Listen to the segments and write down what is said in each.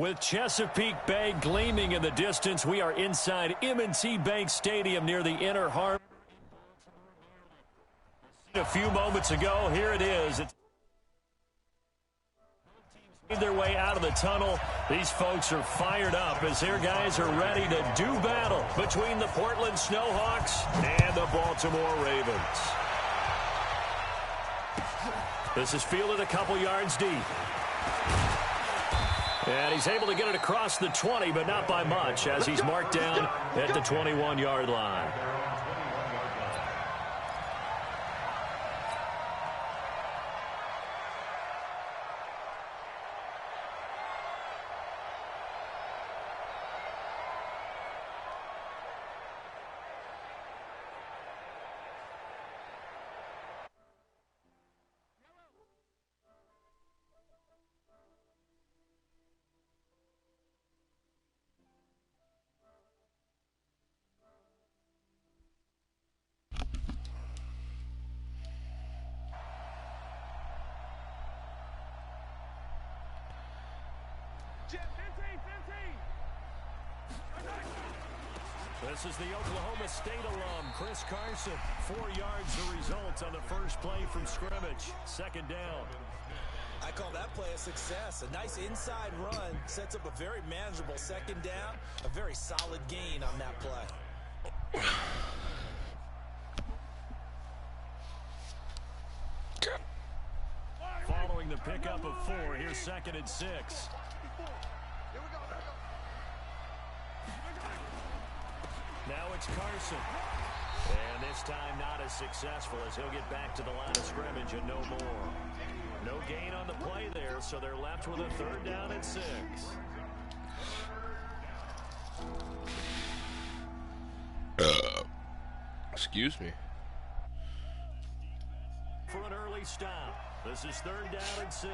With Chesapeake Bay gleaming in the distance, we are inside M&T Bank Stadium near the Inner Harbor. A few moments ago, here it is. It's made their way out of the tunnel. These folks are fired up as their guys are ready to do battle between the Portland Snowhawks and the Baltimore Ravens. This is fielded a couple yards deep. And he's able to get it across the 20, but not by much, as he's marked down at the 21-yard line. This is the Oklahoma State alum, Chris Carson. 4 yards the result on the first play from scrimmage. Second down. I call that play a success. A nice inside run sets up a very manageable second down. A very solid gain on that play. Following the pickup of 4, here's 2nd and 6. Now it's Carson. And this time not as successful as he'll get back to the line of scrimmage and no more. No gain on the play there, so they're left with a 3rd down and 6. Excuse me. For an early stop. This is 3rd down and 6.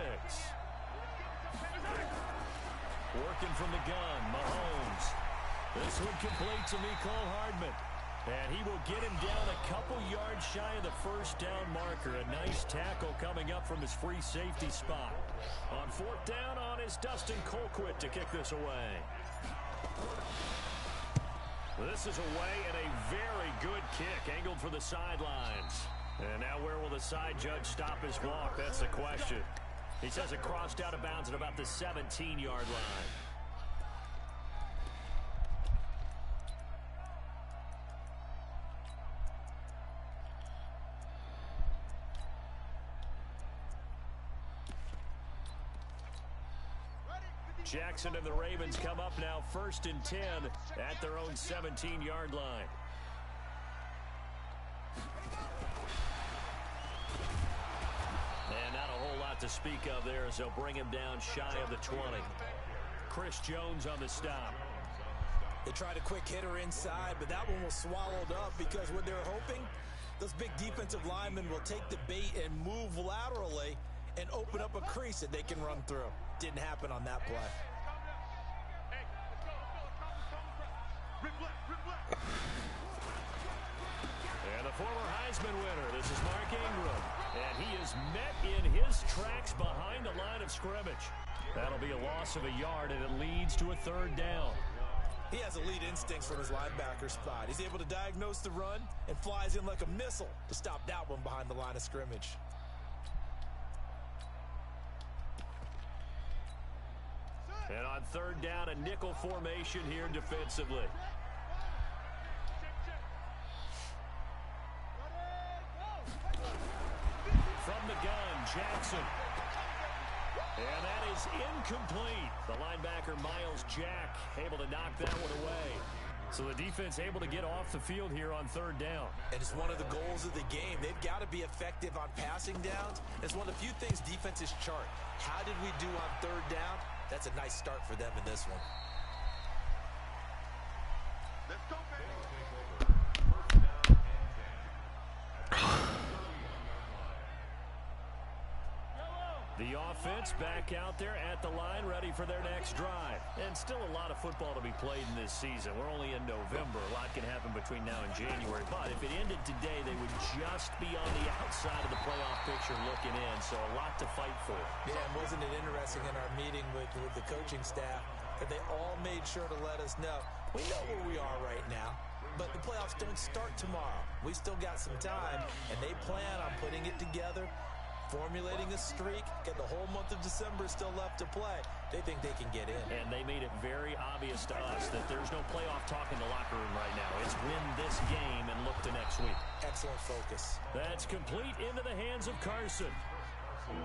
Working from the gun, Mahomes. This one complete to Mecole Hardman. And he will get him down a couple yards shy of the first down marker. A nice tackle coming up from his free safety spot. On 4th down on is Dustin Colquitt to kick this away. This is away and a very good kick angled for the sidelines. And now where will the side judge stop his walk? That's the question. He says it crossed out of bounds at about the 17-yard line. Jackson and the Ravens come up now 1st and 10 at their own 17-yard line. And not a whole lot to speak of there as they'll bring him down shy of the 20. Chris Jones on the stop. They tried a quick hitter inside, but that one was swallowed up because what they're hoping, those big defensive linemen will take the bait and move laterally and open up a crease that they can run through. Didn't happen on that play. And the former Heisman winner, this is Mark Ingram. And he is met in his tracks behind the line of scrimmage. That'll be a loss of a yard, and it leads to a 3rd down. He has elite instincts from his linebacker spot. He's able to diagnose the run and flies in like a missile to stop that one behind the line of scrimmage. And on 3rd down, a nickel formation here defensively. From the gun, Jackson. And that is incomplete. The linebacker, Miles Jack, able to knock that one away. So the defense able to get off the field here on 3rd down. And it's one of the goals of the game. They've got to be effective on passing downs. It's one of the few things defenses chart. How did we do on 3rd down? That's a nice start for them in this one. Let's go, The offense back out there at the line, ready for their next drive. And still a lot of football to be played in this season. We're only in November. A lot can happen between now and January. But if it ended today, they would just be on the outside of the playoff picture looking in. So a lot to fight for. Yeah, and wasn't it interesting in our meeting with the coaching staff? that they all made sure to let us know. We know where we are right now, but the playoffs don't start tomorrow. We still got some time, and they plan on putting it together, formulating a streak, and the whole month of December is still left to play. They think they can get in. And they made it very obvious to us that there's no playoff talk in the locker room right now. It's win this game and look to next week. Excellent focus. That's complete into the hands of Carson.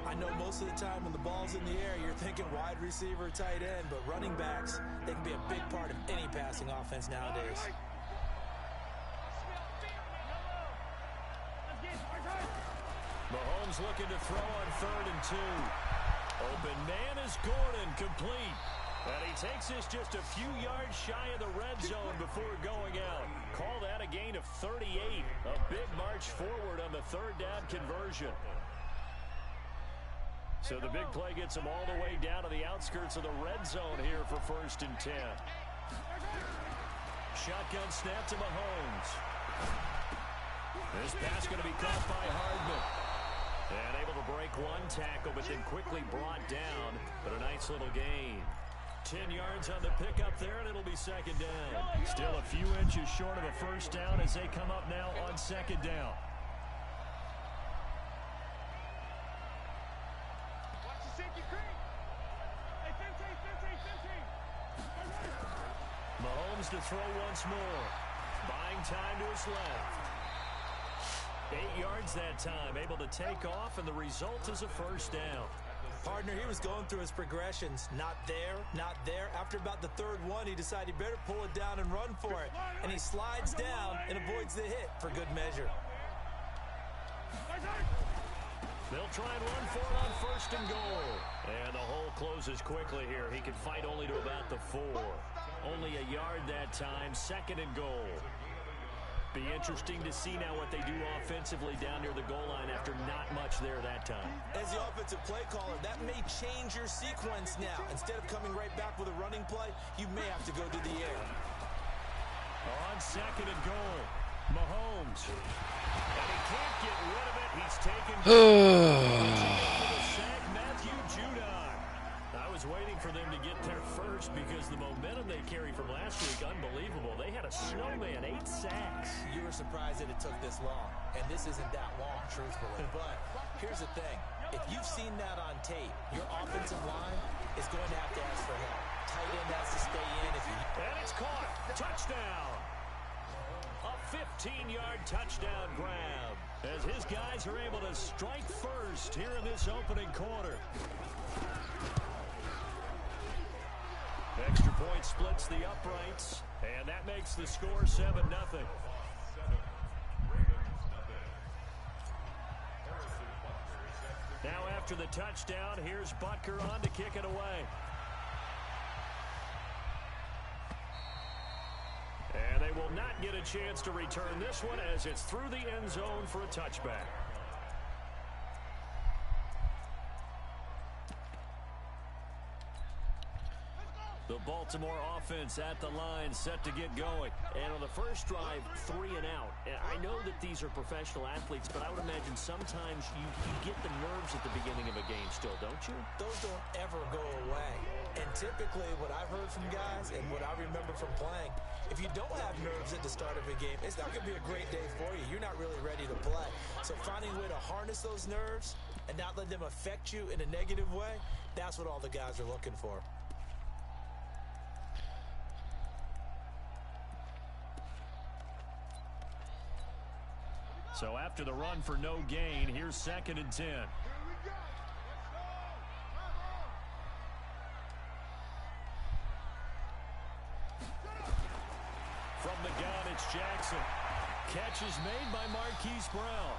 I know most of the time when the ball's in the air, you're thinking wide receiver, tight end, but running backs, they can be a big part of any passing offense nowadays. Mahomes looking to throw on 3rd and 2. Open man is Gordon, complete. And he takes this just a few yards shy of the red zone before going out. Call that a gain of 38. A big march forward on the 3rd down conversion. So the big play gets him all the way down to the outskirts of the red zone here for 1st and 10. Shotgun snap to Mahomes. This pass going to be caught by Hardman. And able to break one tackle, but then quickly brought down. But a nice little gain. 10 yards on the pickup there, and it'll be 2nd down. Still a few inches short of a 1st down as they come up now on 2nd down. Mahomes to throw once more. Buying time to his left. 8 yards that time, able to take off, and the result is a 1st down. Partner, he was going through his progressions. Not there, not there. After about the 3rd one, he decided he better pull it down and run for it. And he slides down and avoids the hit for good measure. They'll try and run for it on 1st and goal. And the hole closes quickly here. He can fight only to about the 4. Only a yard that time, 2nd and goal. Be interesting to see now what they do offensively down near the goal line after not much there that time. As the offensive play caller, that may change your sequence now. Instead of coming right back with a running play, you may have to go to the air. On 2nd and goal, Mahomes. And he can't get rid of it. He's taken sack, Matthew Judon. I was waiting for them to get there first because the momentum they carry from last week, unbelievable. They had a snowman, 8 sacks. You were surprised that it took this long, and this isn't that long, truthfully. But here's the thing. If you've seen that on tape, your offensive line is going to have to ask for help. Tight end has to stay in. And it's caught. Touchdown. A 15-yard touchdown grab as his guys are able to strike first here in this opening quarter. Extra point splits the uprights, and that makes the score 7-0. Now after the touchdown, here's Butker on to kick it away. And they will not get a chance to return this one as it's through the end zone for a touchback. The Baltimore offense at the line, set to get going. And on the first drive, 3 and out. And I know that these are professional athletes, but I would imagine sometimes you get the nerves at the beginning of a game still, don't you? Those don't ever go away. And typically what I've heard from guys and what I remember from playing, if you don't have nerves at the start of a game, it's not going to be a great day for you. You're not really ready to play. So finding a way to harness those nerves and not let them affect you in a negative way, that's what all the guys are looking for. So after the run for no gain, here's 2nd and 10. From the gun, it's Jackson. Catch is made by Marquise Brown.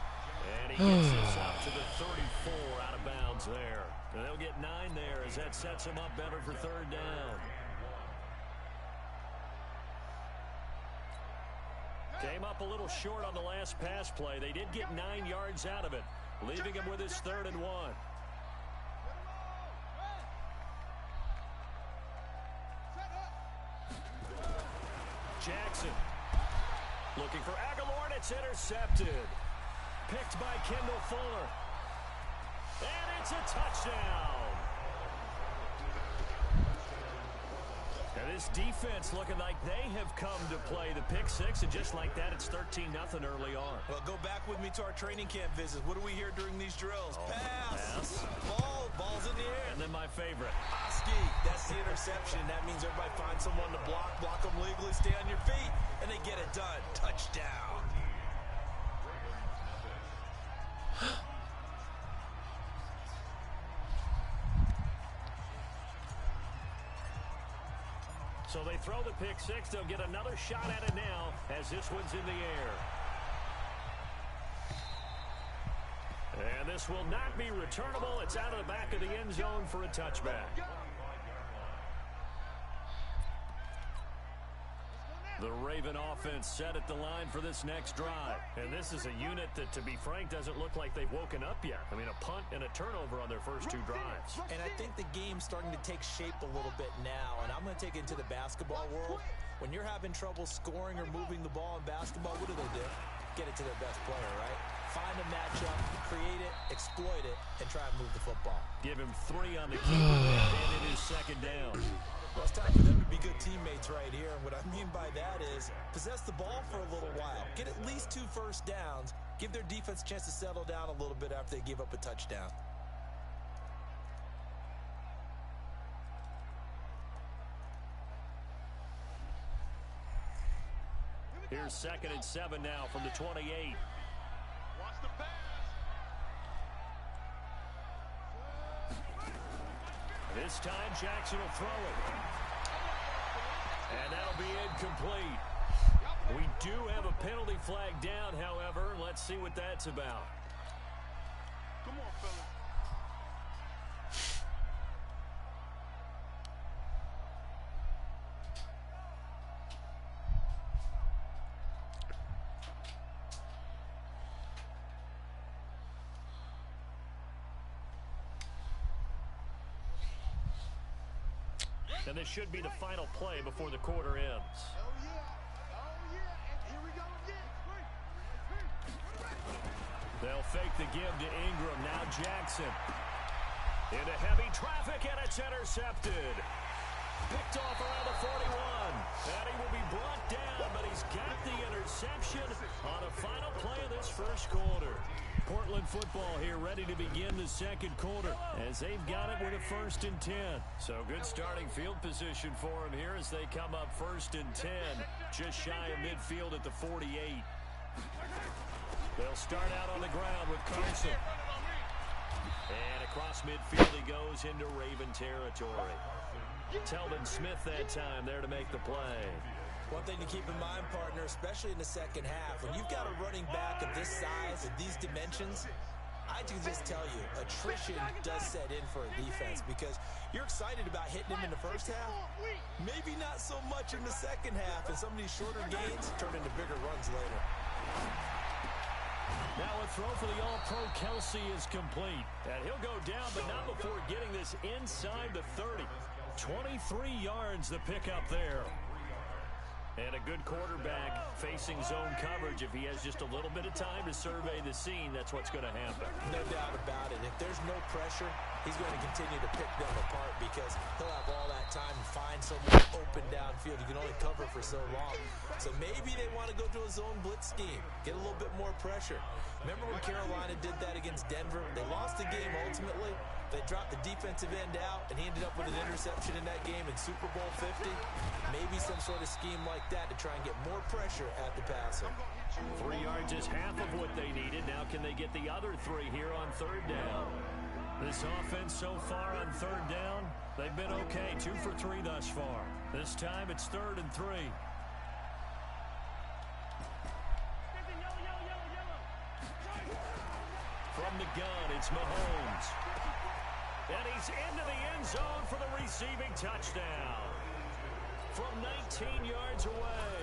And he gets this up to the 34 out of bounds there. And they'll get 9 there as that sets him up better for 3rd down. Came up a little short on the last pass play. They did get 9 yards out of it, leaving him with his 3rd and 1. Jackson looking for Aguilar, and it's intercepted. Picked by Kendall Fuller. And it's a touchdown. This defense looking like they have come to play. The pick six, and just like that, it's 13-0 early on. Well, go back with me to our training camp visits. What do we hear during these drills? Pass. Ball's in the air. And then my favorite. Oski, that's the interception. That means everybody finds someone to block them legally, stay on your feet, and they get it done. Touchdown. So they throw the pick six. They'll get another shot at it now as this one's in the air. And this will not be returnable. It's out of the back of the end zone for a touchback. The Raven offense set at the line for this next drive. And this is a unit that, to be frank, doesn't look like they've woken up yet. I mean, a punt and a turnover on their first two drives. And I think the game's starting to take shape a little bit now. And I'm going to take it into the basketball world. When you're having trouble scoring or moving the ball in basketball, what do? Get it to their best player, right? Find a matchup, create it, exploit it, and try and move the football. Give him 3 on the keeper, and it is second down. Well, it's time for them to be good teammates right here. And what I mean by that is possess the ball for a little while. Get at least 2 first downs. Give their defense a chance to settle down a little bit after they give up a touchdown. Here's 2nd and 7 now from the 28. Watch the pass. This time Jackson will throw it. And that'll be incomplete. We do have a penalty flag down, however. Let's see what that's about. Come on, fellas. And this should be the final play before the quarter ends. Oh, yeah. And here we go again. They'll fake the give to Ingram. Now Jackson. Into heavy traffic, and it's intercepted. Picked off around the 41. And he will be brought down, but he's got the interception on a final play of this first quarter. Portland football here ready to begin the second quarter as they've got it with a 1st and 10. So good starting field position for them here as they come up 1st and 10, just shy of midfield at the 48. They'll start out on the ground with Carson. And across midfield he goes into Raven territory. Telvin Smith that time there to make the play. One thing to keep in mind, partner, especially in the second half, when you've got a running back of this size and these dimensions, I can just tell you, attrition does set in for a defense because you're excited about hitting him in the first half, maybe not so much in the second half, and some of these shorter gains turn into bigger runs later. Now a throw for the All-Pro Kelsey is complete, and he'll go down, but not before getting this inside the 30. 23 yards the pickup there. And a good quarterback facing zone coverage. If he has just a little bit of time to survey the scene, that's what's going to happen. No doubt about it. If there's no pressure, he's going to continue to pick them apart because he'll have all that time to find someone open downfield. You can only cover for so long. So maybe they want to go to a zone blitz scheme, get a little bit more pressure. Remember when Carolina did that against Denver? They lost the game ultimately. They dropped the defensive end out, and he ended up with an interception in that game in Super Bowl 50. Maybe some sort of scheme like that to try and get more pressure at the passer. 3 yards is half of what they needed. Now can they get the other 3 here on 3rd down? This offense so far on 3rd down, they've been okay. 2 for 3 thus far. This time it's 3rd and 3. From the gun, it's Mahomes. And he's into the end zone for the receiving touchdown. From 19 yards away.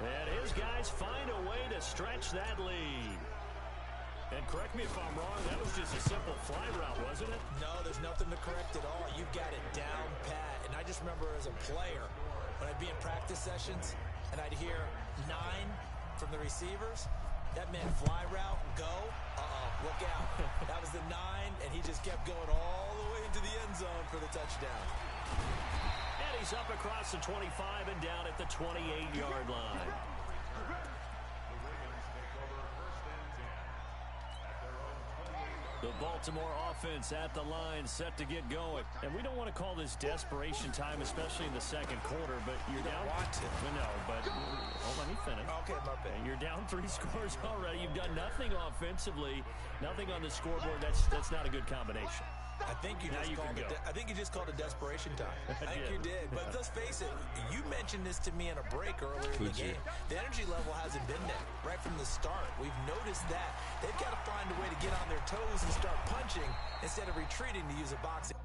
And his guys find a way to stretch that lead. And correct me if I'm wrong, that was just a simple fly route, wasn't it? No, there's nothing to correct at all. You've got it down pat. And I just remember as a player, when I'd be in practice sessions, and I'd hear 9 from the receivers, that meant fly route, go, look out. That was the 9, and he just kept going all the way into the end zone for the touchdown. And Plays up across the 25 and down at the 28-yard line. The Baltimore offense at the line, set to get going. And we don't want to call this desperation time, especially in the second quarter, but you're down. No, but let me finish. Okay, my bad. You're down 3 scores already. You've done nothing offensively, nothing on the scoreboard. That's not a good combination. I think you just called it desperation time. I think you did. But let's face it, you mentioned this to me in a break earlier in the game. The energy level hasn't been there right from the start. We've noticed that. They've got to find a way to get on their toes and start punching instead of retreating to use a boxing.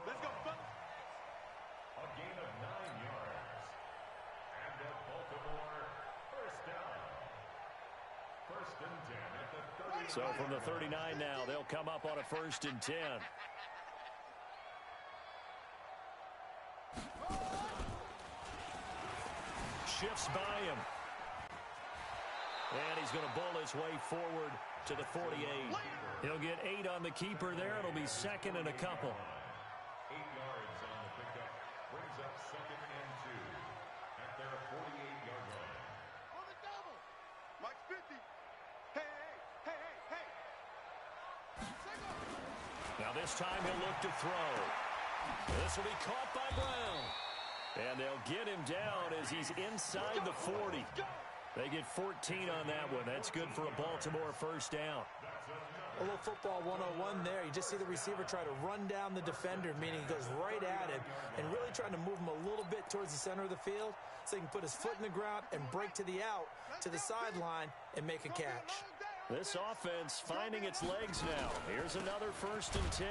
Let's go, fellas. A gain of 9 yards. And the Baltimore first down. First and 10 at the 30. So from the 39 now, they'll come up on a 1st and 10. Shifts by him. And he's going to bowl his way forward to the 48. He'll get 8 on the keeper there. It'll be 2nd and a couple. 8 yards on the pickup. Brings up 2nd and 2 at their 48-yard line. For the double. Mike's 50. Hey. Now this time he'll look to throw. This will be caught by Brown. And they'll get him down as he's inside the 40. They get 14 on that one. That's good for a Baltimore first down. A little football 101 there. You just see the receiver try to run down the defender, meaning he goes right at him and really trying to move him a little bit towards the center of the field so he can put his foot in the ground and break to the out, to the sideline, and make a catch. This offense finding its legs now. Here's another 1st and 10.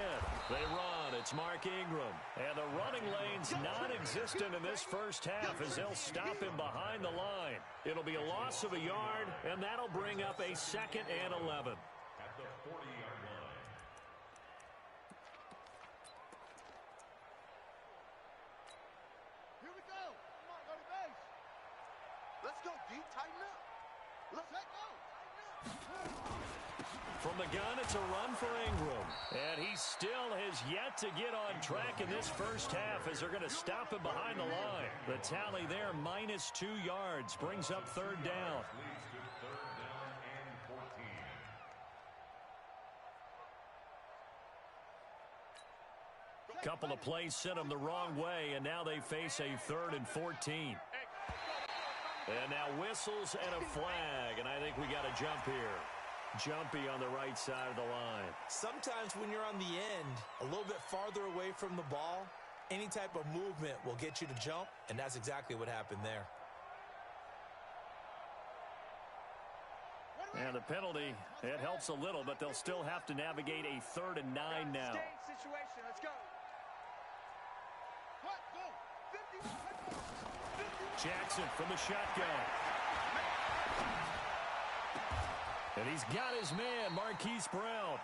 They run. It's Mark Ingram. And the running lane's non-existent in this first half as they'll stop him behind the line. It'll be a loss of a yard, and that'll bring up a 2nd and 11. At the 40-yard line. Here we go. Come on, go to base. Let's go, D. Tighten up. Let's go. From the gun, it's a run for Ingram. And he still has yet to get on track in this first half as they're going to stop him behind the line. The tally there, -2 yards, brings up 3rd down. Leads to 3rd down and 14. Couple of plays sent them the wrong way, and now they face a 3rd and 14. And now whistles and a flag, and I think we got a jump here. Jumpy on the right side of the line. Sometimes when you're on the end, a little bit farther away from the ball, any type of movement will get you to jump, and that's exactly what happened there. And the penalty, it helps a little, but they'll still have to navigate a 3rd and 9 now. Situation. Let's go. What? Go. 50. Jackson from the shotgun. And he's got his man, Marquise Brown.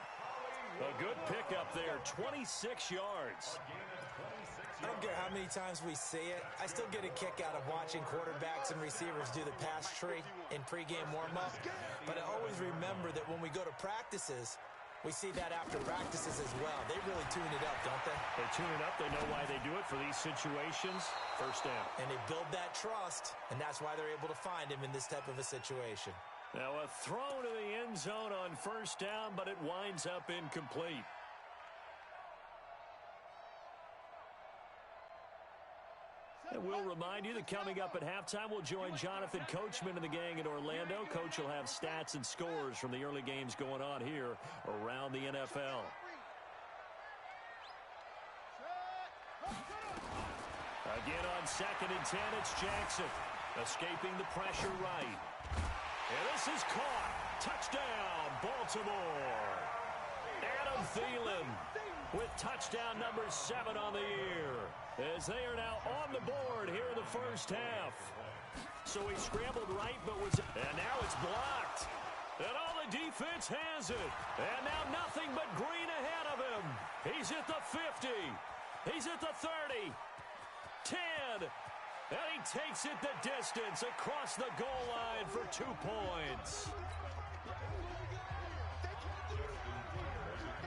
A good pickup there, 26 yards. I don't care how many times we see it. I still get a kick out of watching quarterbacks and receivers do the pass tree in pregame warm-up. But I always remember that when we go to practices, we see that after practices as well. They really tune it up, don't they? They tune it up. They know why they do it for these situations. First down. And they build that trust, and that's why they're able to find him in this type of a situation. Now a throw to the end zone on first down, but it winds up incomplete. And we'll remind you that coming up at halftime, we'll join Jonathan Coachman and the gang in Orlando. Coach will have stats and scores from the early games going on here around the NFL. Again on 2nd and 10, it's Jackson. Escaping the pressure right. And this is caught. Touchdown, Baltimore. Adam Thielen with touchdown number 7 on the year, as they are now on the board here in the first half. So he scrambled right, and now it's blocked. And all the defense has it. And now nothing but green ahead of him. He's at the 50. He's at the 30. 10. And he takes it the distance across the goal line for 2 points.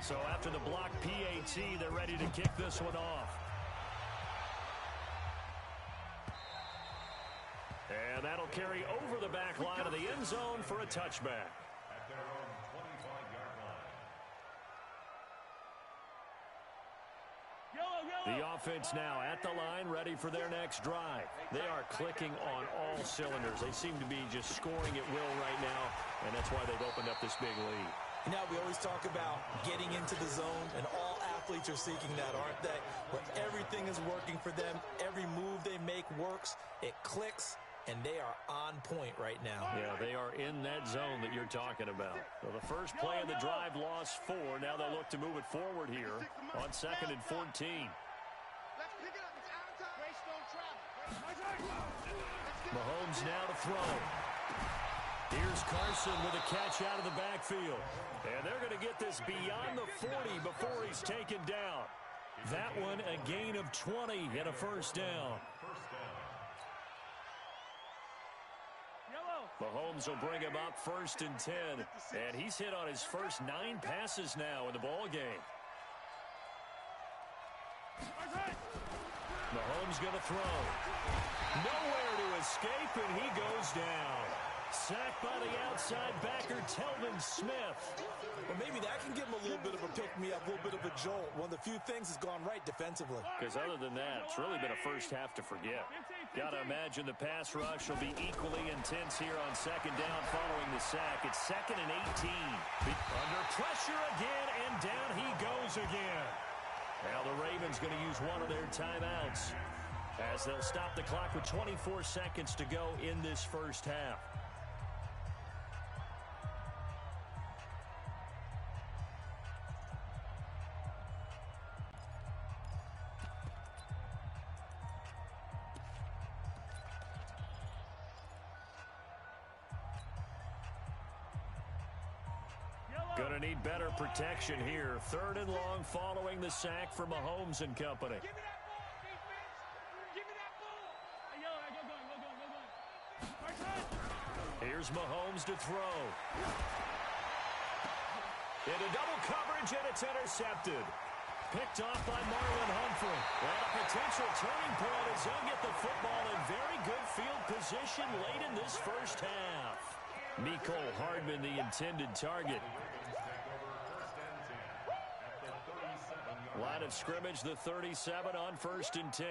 So after the block PAT, they're ready to kick this one off. And that'll carry over the back line of the end zone for a touchback. At their own 25-yard line. The offense now at the line, ready for their next drive. They are clicking on all cylinders. They seem to be just scoring at will right now, and that's why they've opened up this big lead. Now, we always talk about getting into the zone, and all athletes are seeking that, aren't they? Where everything is working for them, every move they make works, it clicks, and they are on point right now. Yeah, they are in that zone that you're talking about. So the first play of the drive lost 4. Now they'll look to move it forward here on 2nd and 14. Let's pick it up. It's out of time. Waste no travel. Mahomes now to throw. Here's Carson with a catch out of the backfield. And they're going to get this beyond the 40 before he's taken down. That one a gain of 20 and a first down. Mahomes will bring him up 1st and 10. And he's hit on his first 9 passes now in the ball game. Mahomes going to throw. Nowhere to escape, and he goes down. Sacked by the outside backer, Telvin Smith. Well, maybe that can give him a little bit of a pick-me-up, a little bit of a jolt. One of the few things has gone right defensively. Because other than that, it's really been a first half to forget. Got to imagine the pass rush will be equally intense here on 2nd down following the sack. It's 2nd and 18. Under pressure again, and down he goes again. Now the Ravens going to use one of their timeouts as they'll stop the clock with 24 seconds to go in this first half. Going to need better protection here. 3rd and long following the sack for Mahomes and company. Give me that ball, defense! Give me that ball! Hey, yo, go. Here's Mahomes to throw. Into double coverage, and it's intercepted. Picked off by Marlon Humphrey. And a potential turning point as he'll get the football in very good field position late in this first half. Mecole Hardman, the intended target. Line of scrimmage, the 37 on 1st and 10.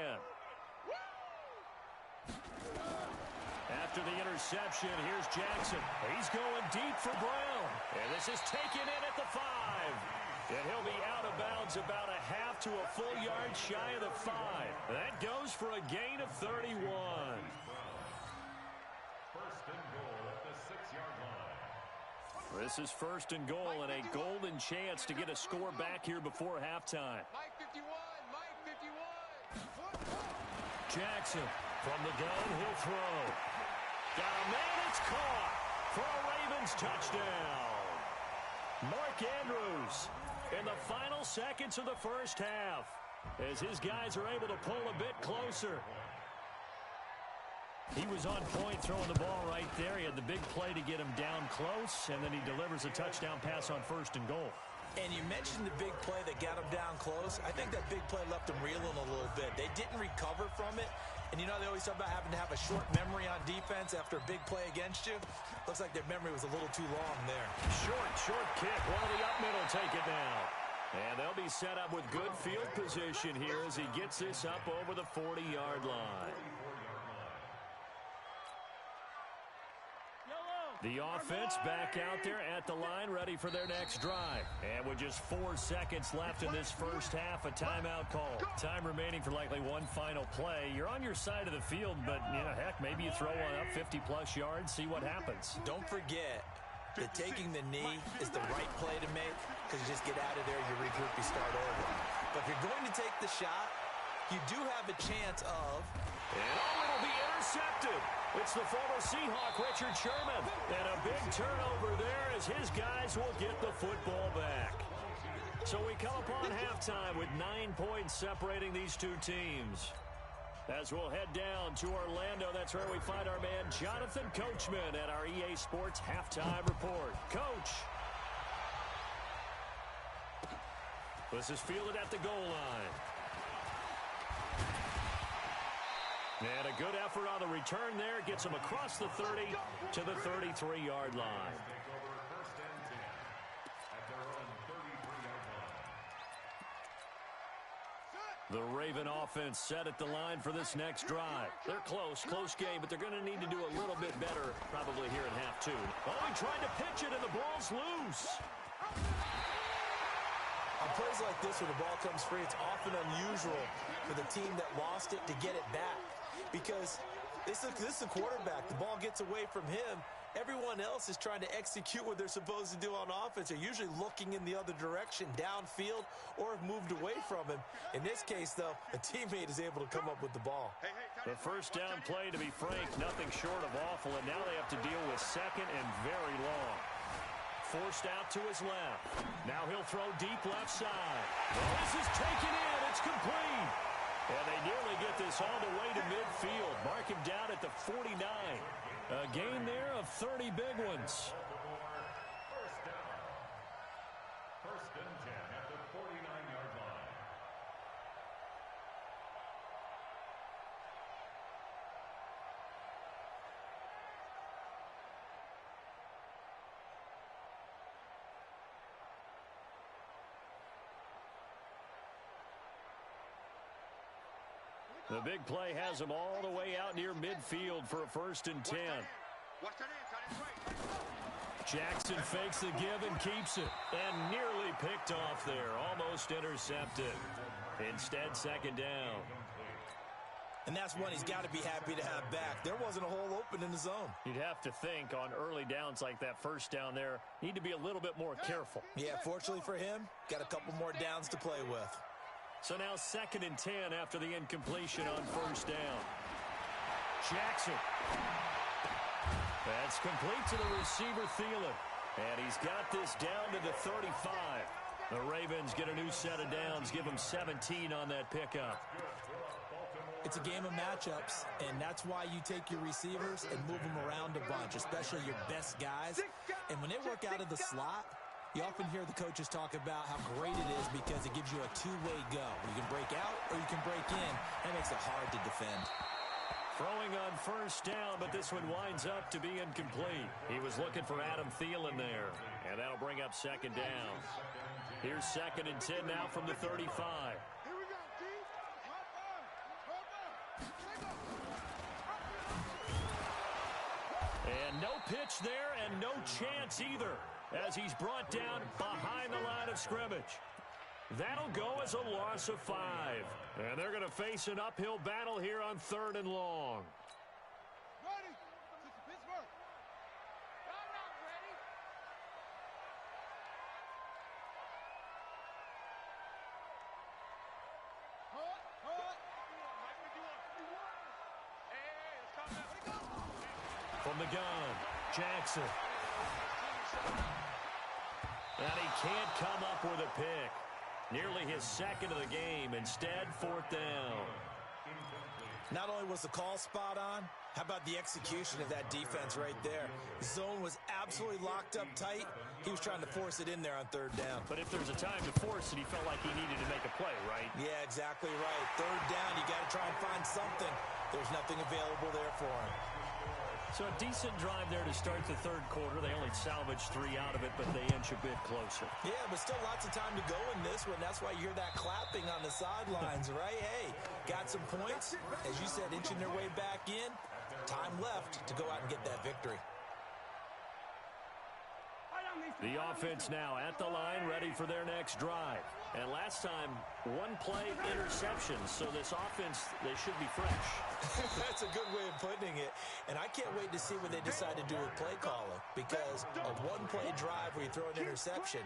After the interception, here's Jackson. He's going deep for Brown. And this is taken in at the 5. And he'll be out of bounds about a half to a full yard shy of the 5. That goes for a gain of 31. 1st and goal at the 6-yard line. This is first and goal and a golden chance to get a score back here before halftime. Mike 51, Mike 51. Jackson from the gun, he'll throw. Got a man, it's caught for a Ravens touchdown. Mark Andrews in the final seconds of the first half as his guys are able to pull a bit closer. He was on point throwing the ball right there. He had the big play to get him down close, and then he delivers a touchdown pass on first and goal. And you mentioned the big play that got him down close. I think that big play left him reeling a little bit. They didn't recover from it. And you know they always talk about having to have a short memory on defense after a big play against you. Looks like their memory was a little too long there. Short kick. One of the up middle take it down. And they'll be set up with good field position here as he gets this up over the 40-yard line. The offense back out there at the line, ready for their next drive. And with just 4 seconds left in this first half, a timeout call. Time remaining for likely one final play. You're on your side of the field, but, you know, heck, maybe you throw one up 50-plus yards, see what happens. Don't forget that taking the knee is the right play to make because you just get out of there, you regroup, you start over. But if you're going to take the shot, you do have a chance of... And it'll be intercepted. It's the former Seahawk, Richard Sherman. And a big turnover there as his guys will get the football back. So we come upon halftime with 9 points separating these two teams. As we'll head down to Orlando, that's where we find our man Jonathan Coachman at our EA Sports Halftime Report. Coach. This is fielded at the goal line. And a good effort on the return there. Gets him across the 30 to the 33-yard line. The Raven offense set at the line for this next drive. They're close game, but they're going to need to do a little bit better probably here in half two. Oh, he tried to pitch it, and the ball's loose. On plays like this where the ball comes free, it's often unusual for the team that lost it to get it back. Because this is a quarterback. The ball gets away from him. Everyone else is trying to execute what they're supposed to do on offense. They're usually looking in the other direction, downfield, or have moved away from him. In this case, though, a teammate is able to come up with the ball. The first down play, to be frank, nothing short of awful, and now they have to deal with second and very long. Forced out to his left. Now he'll throw deep left side. Oh, this is taken in. It's complete. And they nearly get this all the way to midfield. Mark him down at the 49. A gain there of 30 big ones. First and 10 at the 49-yard line. The big play has him all the way out near midfield for a first and 10. Jackson fakes the give and keeps it. And nearly picked off there. Almost intercepted. Instead, second down. And that's one he's got to be happy to have back. There wasn't a hole open in the zone. You'd have to think on early downs like that first down there, need to be a little bit more careful. Yeah, fortunately for him, got a couple more downs to play with. So now second and 10 after the incompletion on first down. Jackson. That's complete to the receiver, Thielen. And he's got this down to the 35. The Ravens get a new set of downs, give them 17 on that pickup. It's a game of matchups, and that's why you take your receivers and move them around a bunch, especially your best guys. And when they work out of the slot, you often hear the coaches talk about how great it is because it gives you a two-way go. You can break out or you can break in. That makes it hard to defend. Throwing on first down, but this one winds up to be incomplete. He was looking for Adam Thielen there, and that'll bring up second down. Here's second and 10 now from the 35. And no pitch there and no chance either as he's brought down behind the line of scrimmage. That'll go as a loss of 5. And they're going to face an uphill battle here on third and long. Ready? Pittsburgh. Not ready. From the gun, Jackson. And he can't come up with a pick. Nearly his second of the game. Instead, fourth down. Not only was the call spot on, how about the execution of that defense right there? The zone was absolutely locked up tight. He was trying to force it in there on third down. But if there's a time to force it, he felt like he needed to make a play, right? Yeah, exactly right. Third down, you got to try and find something. There's nothing available there for him. So a decent drive there to start the third quarter. They only salvaged 3 out of it, but they inch a bit closer. Yeah, but still lots of time to go in this one. That's why you hear that clapping on the sidelines, right? Hey, got some points. As you said, inching their way back in. Time left to go out and get that victory. The offense now at the line, ready for their next drive. And last time, one play interception. So this offense, they should be fresh. That's a good way of putting it. And I can't wait to see what they decide to do with play calling. Because a one-play drive where you throw an interception,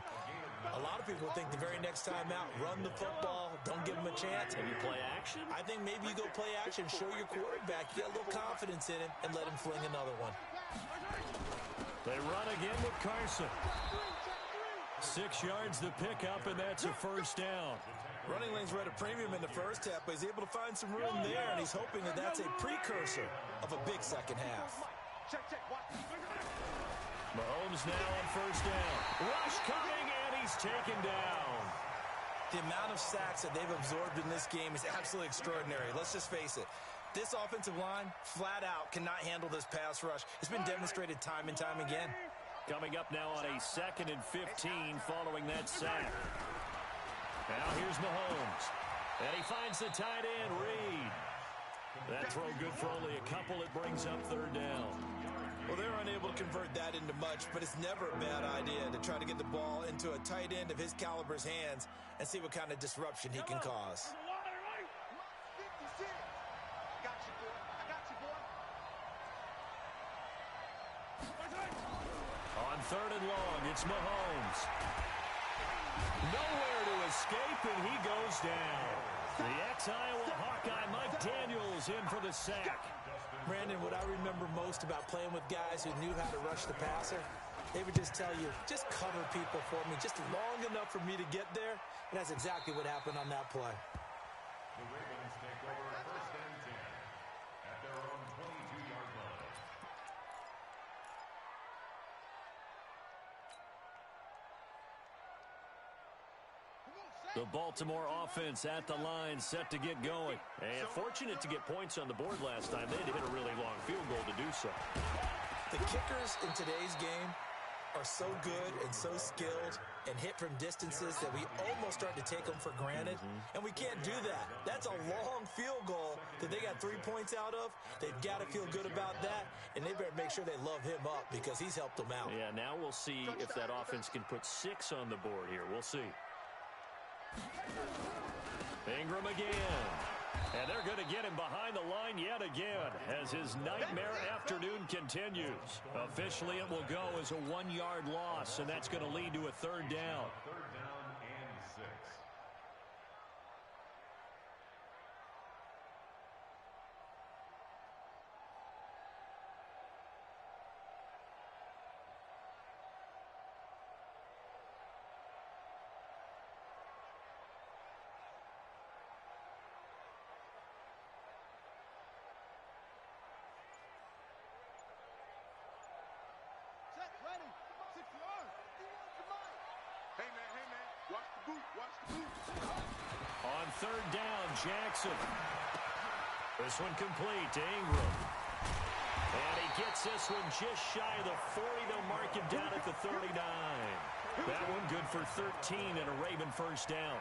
a lot of people think the very next time out, run the football, don't give them a chance. Maybe play action? I think maybe you go play action, show your quarterback, you got a little confidence in him, and let him fling another one. They run again with Carson. 6 yards to pick up, and that's a first down. Running lanes were at a premium in the first half, but he's able to find some room there, and he's hoping that that's a precursor of a big second half. Mahomes now on first down. Rush coming, and he's taken down. The amount of sacks that they've absorbed in this game is absolutely extraordinary. Let's just face it. This offensive line, flat out, cannot handle this pass rush. It's been demonstrated time and time again. Coming up now on a 2nd and 15 following that sack. Now here's Mahomes. And he finds the tight end, Reed. That throw good for only a couple. It brings up third down. Well, they're unable to convert that into much, but it's never a bad idea to try to get the ball into a tight end of his caliber's hands and see what kind of disruption he can cause. On 3rd and long, it's Mahomes. Nowhere to escape, and he goes down. The ex-Iowa Hawkeye, Mike Daniels, in for the sack. Brandon, what I remember most about playing with guys who knew how to rush the passer, they would just tell you, just cover people for me, just long enough for me to get there. And that's exactly what happened on that play. The Ravens take over 1st and 10 at their own 22-yard line. The Baltimore offense at the line, set to get going. And fortunate to get points on the board last time. They had to hit a really long field goal to do so. The kickers in today's game are so good and so skilled and hit from distances that we almost start to take them for granted. And we can't do that. That's a long field goal that they got 3 points out of. They've got to feel good about that, and they better make sure they love him up because he's helped them out. Yeah, now we'll see if that offense can put 6 on the board here. We'll see. Ingram again. And they're going to get him behind the line yet again as his nightmare afternoon continues. Officially, it will go as a 1-yard loss, and that's going to lead to a 3rd down. 3rd down and 6. On 3rd down, Jackson. This one complete to Ingram. And he gets this one just shy of the 40. They'll mark him down at the 39. That one good for 13 and a Raven first down.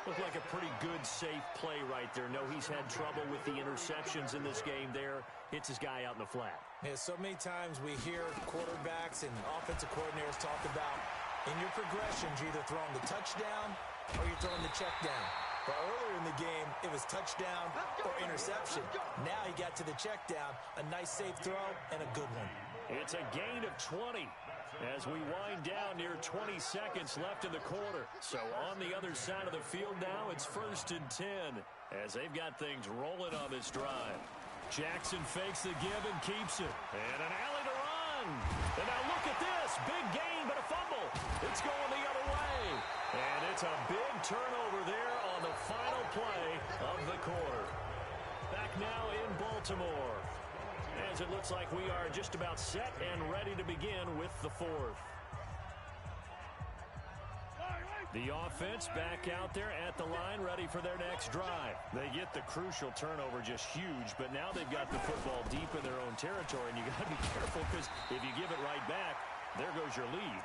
Looked like a pretty good, safe play right there. No, he's had trouble with the interceptions in this game there. Hits his guy out in the flat. Yeah, so many times we hear quarterbacks and offensive coordinators talk about in your progressions, you're either throwing the touchdown or you're throwing the check down. But earlier in the game, it was touchdown or interception. Now he got to the check down, a nice safe throw and a good one. It's a gain of 20 as we wind down near 20 seconds left in the quarter. So on the other side of the field now, it's 1st and 10 as they've got things rolling on this drive. Jackson fakes the give and keeps it. And an alley to run. And now look at this. Big gain, but a fumble. It's going the other way. And it's a big turnover there on the final play of the quarter. Back now in Baltimore, as it looks like we are just about set and ready to begin with the fourth. The offense back out there at the line, ready for their next drive. They get the crucial turnover, just huge, but now they've got the football deep in their own territory, and you got to be careful because if you give it right back, there goes your lead.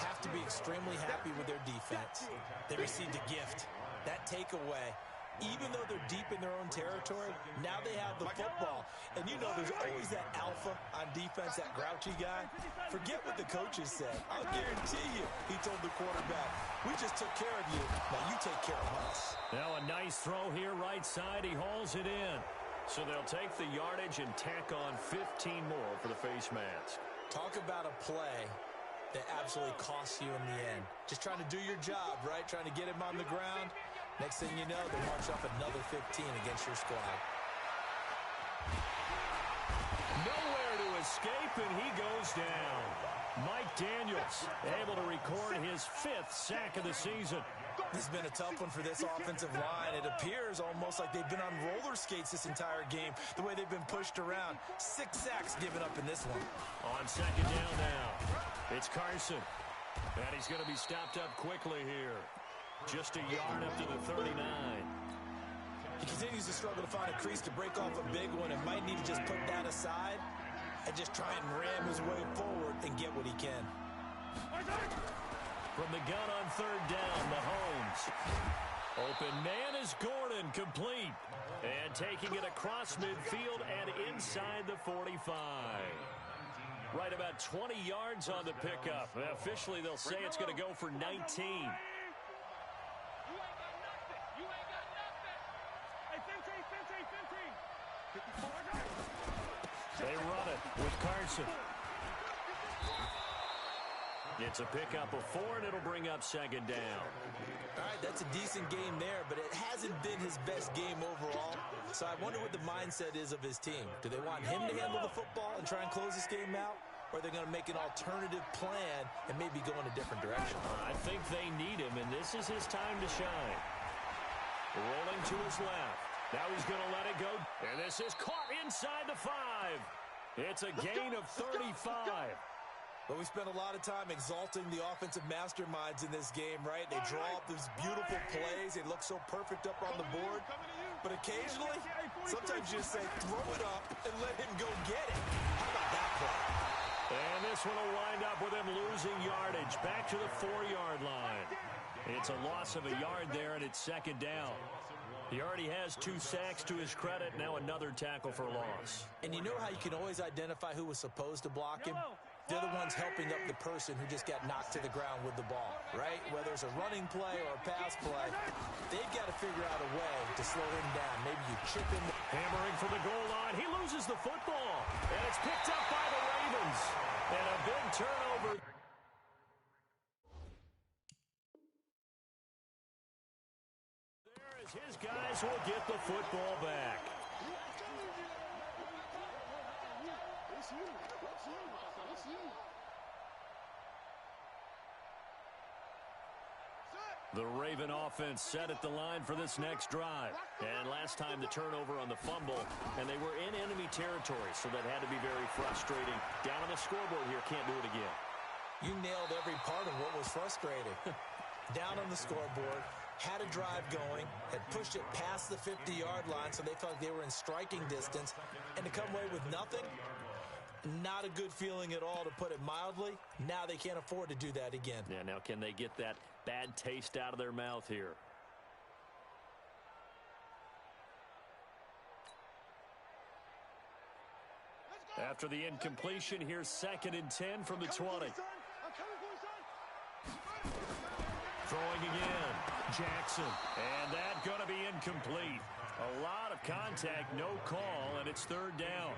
Have to be extremely happy with their defense. They received a gift. That takeaway, even though they're deep in their own territory, now they have the football. And you know there's always that alpha on defense, that grouchy guy. Forget what the coaches said. I'll guarantee you, he told the quarterback, we just took care of you. Now you take care of us. Now a nice throw here, right side. He hauls it in. So they'll take the yardage and tack on 15 more for the face mask. Talk about a play that absolutely costs you in the end. Just trying to do your job, right? Trying to get him on the ground. Next thing you know, they march up another 15 against your squad. Nowhere to escape, and he goes down. Mike Daniels able to record his 5th sack of the season. This has been a tough one for this offensive line. It appears almost like they've been on roller skates this entire game, the way they've been pushed around. 6 sacks given up in this one. On second down now, it's Carson. And he's going to be stopped up quickly here. Just a yard up to the 39. He continues to struggle to find a crease to break off a big one and might need to just put that aside and just try and ram his way forward and get what he can. From the gun on third down, Mahomes. Open man is Gordon, complete. And taking it across midfield and inside the 45. Right about 20 yards on the pickup. Officially, they'll say it's going to go for 19. They run it with Carson. It's a pickup of 4, and it'll bring up second down. All right, that's a decent game there, but it hasn't been his best game overall. So I wonder what the mindset is of his team. Do they want him to handle the football and try and close this game out? Or are they going to make an alternative plan and maybe go in a different direction? I think they need him, and this is his time to shine. Rolling to his left. Now he's going to let it go. And this is caught inside the 5. It's a gain of 35. But we spent a lot of time exalting the offensive masterminds in this game, right? They draw up these beautiful plays. They look so perfect up on the board. But occasionally, sometimes you just say, throw it up and let him go get it. How about that play? And this one will wind up with him losing yardage. Back to the 4-yard line. It's a loss of a yard there, and it's second down. He already has 2 sacks to his credit. Now another tackle for loss. And you know how you can always identify who was supposed to block him? They're the ones helping up the person who just got knocked to the ground with the ball, right? Whether it's a running play or a pass play, they've got to figure out a way to slow him down. Maybe you chip him. Hammering for the goal line. He loses the football. And it's picked up by the Ravens. And a big turnover. There is his guys will get the football back. The Raven offense set at the line for this next drive. And last time the turnover on the fumble, and they were in enemy territory, so that had to be very frustrating. Down on the scoreboard here, can't do it again. You nailed every part of what was frustrating. Down on the scoreboard, had a drive going, had pushed it past the 50-yard line, so they felt like they were in striking distance, and to come away with nothing, not a good feeling at all, to put it mildly. Now they can't afford to do that again. Yeah, now can they get that bad taste out of their mouth here? After the incompletion, here's 2nd and 10 from the 20. Throwing again, Jackson. And that going to be incomplete. A lot of contact, no call, and it's 3rd down.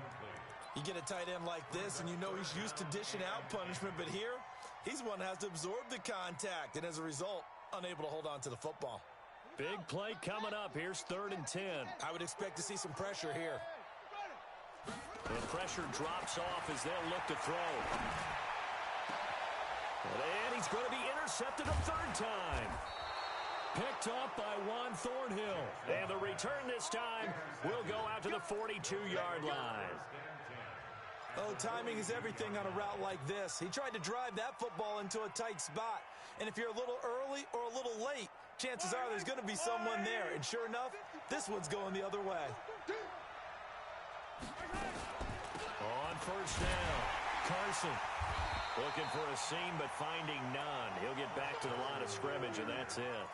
You get a tight end like this, and you know he's used to dishing out punishment, but here, he's one that has to absorb the contact, and as a result, unable to hold on to the football. Big play coming up. Here's 3rd and 10. I would expect to see some pressure here. And pressure drops off as they'll look to throw. And he's going to be intercepted a third time. Picked up by Juan Thornhill. And the return this time will go out to the 42-yard line. Oh, timing is everything on a route like this. He tried to drive that football into a tight spot. And if you're a little early or a little late, chances are there's going to be someone there. And sure enough, this one's going the other way. On first down, Carson looking for a seam but finding none. He'll get back to the line of scrimmage, and that's it.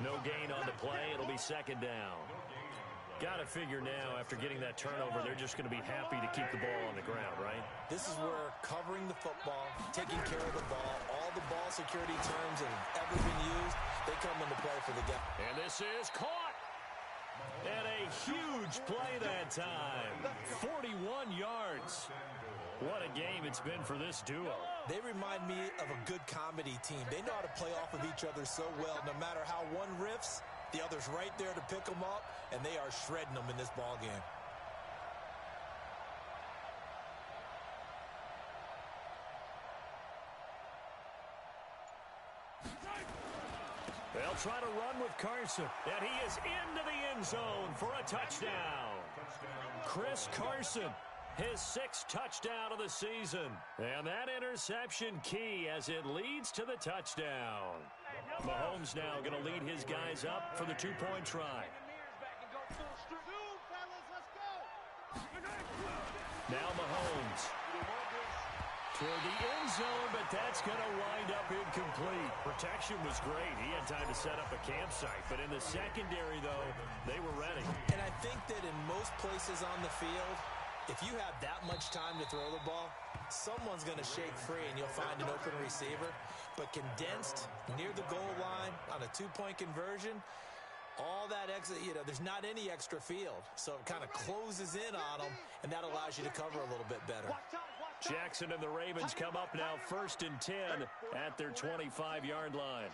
No gain on the play. It'll be second down. Got to figure now, after getting that turnover, they're just going to be happy to keep the ball on the ground, right? This is where covering the football, taking care of the ball, all the ball security terms that have ever been used, they come into play for the game. And this is caught. And a huge play that time. 41 yards. What a game it's been for this duo. They remind me of a good comedy team. They know how to play off of each other so well. No matter how one riffs, the other's right there to pick them up, and they are shredding them in this ball game. They'll try to run with Carson, and he is into the end zone for a touchdown. Chris Carson, his 6th touchdown of the season. And that interception key as it leads to the touchdown. Mahomes now going to lead his guys up for the 2-point try. Now Mahomes toward the end zone, but that's going to wind up incomplete. Protection was great. He had time to set up a campsite, but in the secondary, though, they were ready. And I think that in most places on the field, if you have that much time to throw the ball, someone's going to shake free and you'll find an open receiver. But condensed near the goal line on a 2-point conversion, all that extra, there's not any extra field. So it kind of closes in on them, and that allows you to cover a little bit better. Jackson and the Ravens come up now 1st and 10 at their 25-yard line.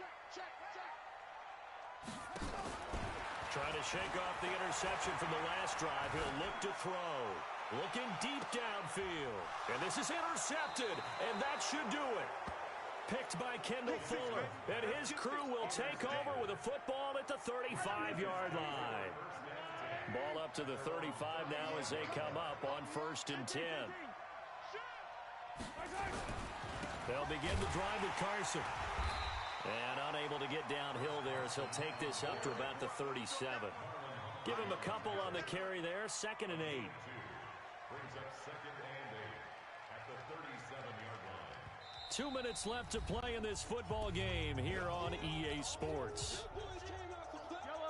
Trying to shake off the interception from the last drive. He'll look to throw. Looking deep downfield. And this is intercepted, and that should do it. Picked by Kendall Fuller. And his crew will take over with a football at the 35-yard line. Ball up to the 35 now as they come up on 1st and 10. They'll begin the drive with Carson. And unable to get downhill there as he'll take this up to about the 37. Give him a couple on the carry there. 2nd and 8. Brings up 2nd and 8 at the 37-yard line. 2 minutes left to play in this football game here on EA Sports.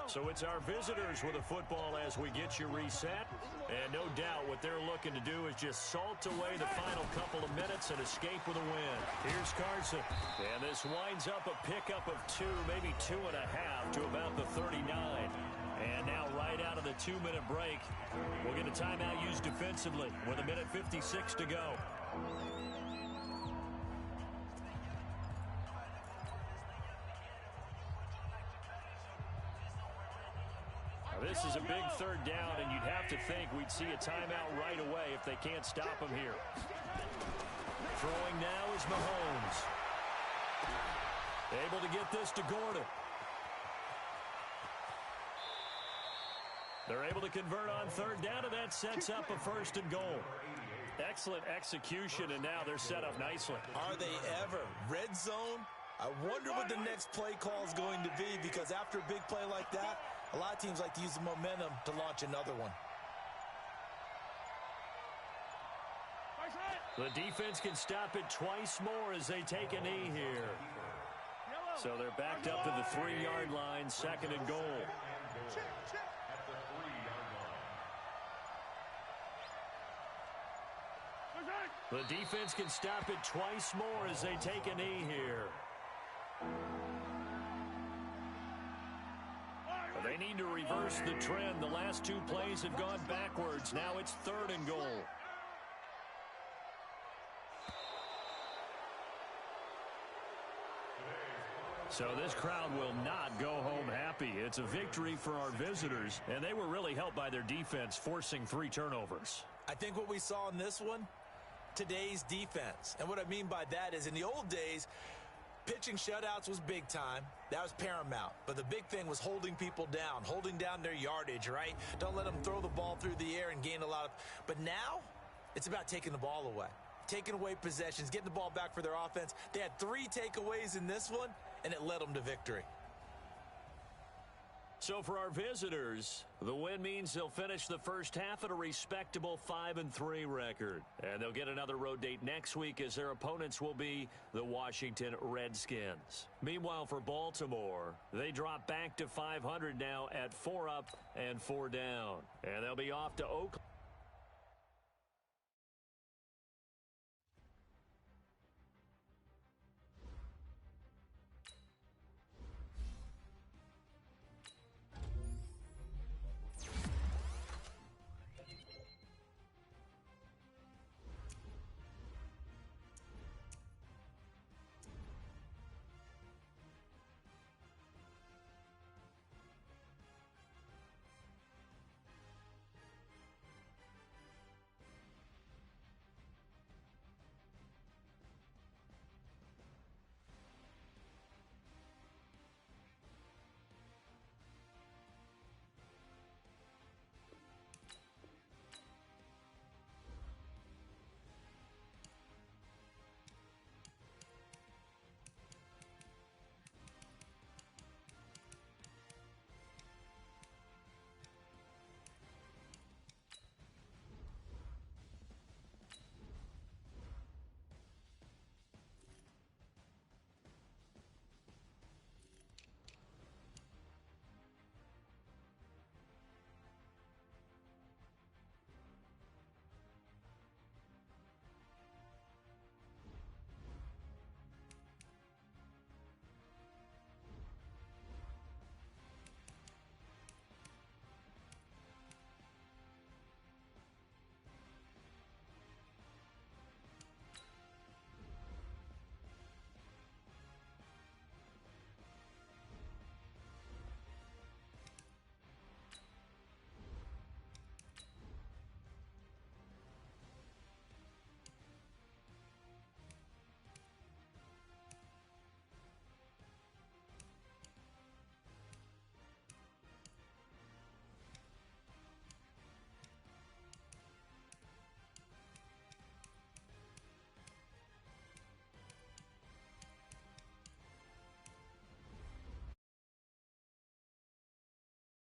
So it's our visitors with a football as we get you reset. And no doubt what they're looking to do is just salt away the final couple of minutes and escape with a win. Here's Carson. And this winds up a pickup of 2, maybe 2.5 to about the 39. And now right out of the 2-minute break, we'll get a timeout used defensively with 1:56 to go. This is a big 3rd down, and you'd have to think we'd see a timeout right away if they can't stop him here. Throwing now is Mahomes. Able to get this to Gordon. They're able to convert on 3rd down, and that sets up a 1st and goal. Excellent execution, and now they're set up nicely. Are they ever? Red zone? I wonder what the next play call is going to be, because after a big play like that, a lot of teams like to use the momentum to launch another one. The defense can stop it twice more as they take a knee here. So they're backed up to the 3-yard line, 2nd and goal. The defense can stop it twice more as they take a knee here. They need to reverse the trend. The last 2 plays have gone backwards. Now it's 3rd and goal. So this crowd will not go home happy. It's a victory for our visitors, and they were really helped by their defense forcing 3 turnovers. I think what we saw in this one, today's defense. And what I mean by that is in the old days, pitching shutouts was big time. That was paramount. But the big thing was holding people down, holding down their yardage, right? Don't let them throw the ball through the air and gain a lot of... But now, it's about taking the ball away. Taking away possessions, getting the ball back for their offense. They had 3 takeaways in this one, and it led them to victory. So for our visitors, the win means they'll finish the first half at a respectable 5-3 record. And they'll get another road date next week as their opponents will be the Washington Redskins. Meanwhile, for Baltimore, they drop back to 500 now at 4 up and 4 down. And they'll be off to Oakland.